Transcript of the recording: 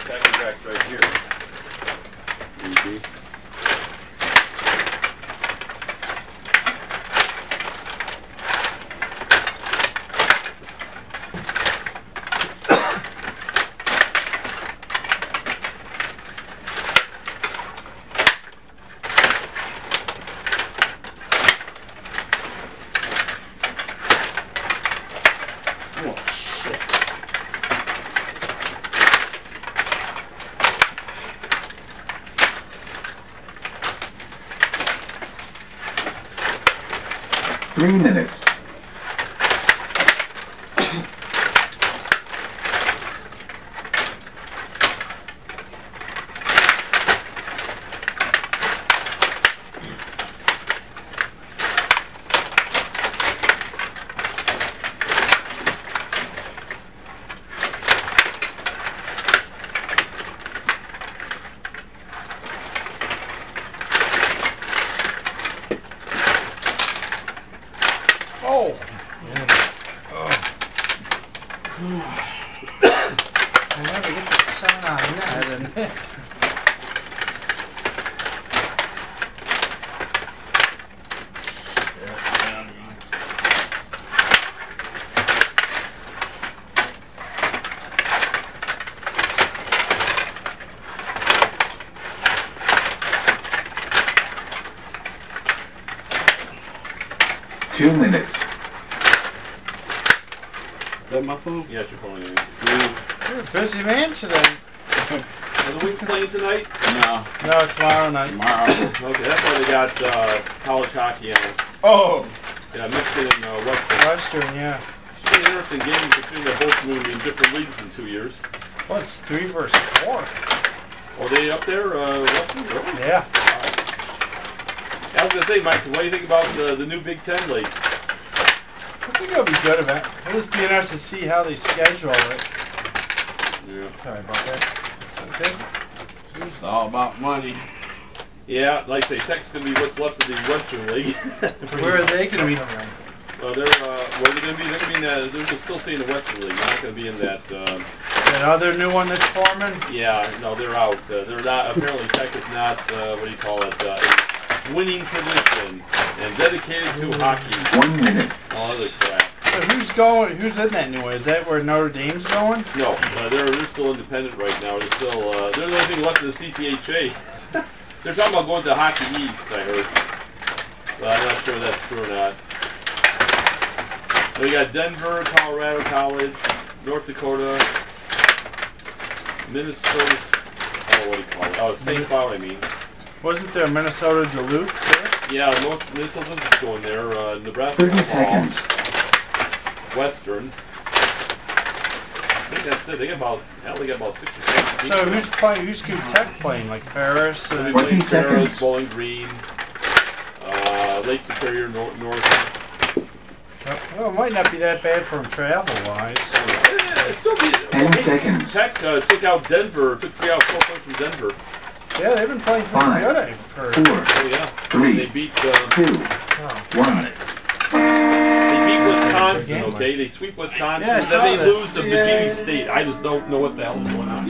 Packing racks right here. Easy. Oh, shit. Three minutes. Oh! I never get the sun on that, and 2 minutes. Is that my phone? Yeah, it's your phone. you're a busy man today. Are the Wings playing tonight? No. No, tomorrow night. Tomorrow. Okay, that's why they got college hockey on. Oh! Yeah, Michigan and Western. Western, yeah. It's an interesting game between they're both moving in different leagues in 2 years. Well, it's 3 versus 4. Are they up there, Western? Really? Yeah. I was gonna say, Mike, what do you think about the new Big Ten league? I think it'll be good about it. It'll just be interesting to see how they schedule it. Yeah. Sorry about that. Okay. It's all about money. Yeah, like I say, Tech's gonna be what's left of the Western League. Where are they going to be? Well, they're where they're gonna be. They're gonna be in that. They're gonna still stay in the Western League. They're not gonna be in that. That other new one that's forming? Yeah, no, they're out. They're not. Apparently, Tech is not. What do you call it? A winning tradition and dedicated to hockey. 1 minute. All other crap. So who's going? Who's in that new one? Is that where Notre Dame's going? No, they're still independent right now. They're still. They're the only thing left of the CCHA. They're talking about going to Hockey East, I heard. But I'm not sure that's true or not. We got Denver, Colorado College, North Dakota, Minnesota. Oh, what do you call it? Oh, St. Cloud, I mean. Wasn't there Minnesota Duluth there? Yeah, most Minnesota's going there. Nebraska, 30 seconds. Western. I think that's it. They got about 6 or 7 teams. So who's playing? Who's Tech playing? Like Ferris They'll be and 20 playing Ferris, seconds. Bowling Green, Lake Superior, North. well, it might not be that bad for them travel-wise. Still be, 10 seconds. Tech took out Denver, took 3 out 4 points from Denver. Yeah, they've been playing pretty 5, good, I've heard. 4, Oh yeah. 3, They beat 2, Oh, 1. Wisconsin. Okay, they sweep Wisconsin, Yeah, I then saw they that. lose to Virginia State. I just don't know what the hell is going on.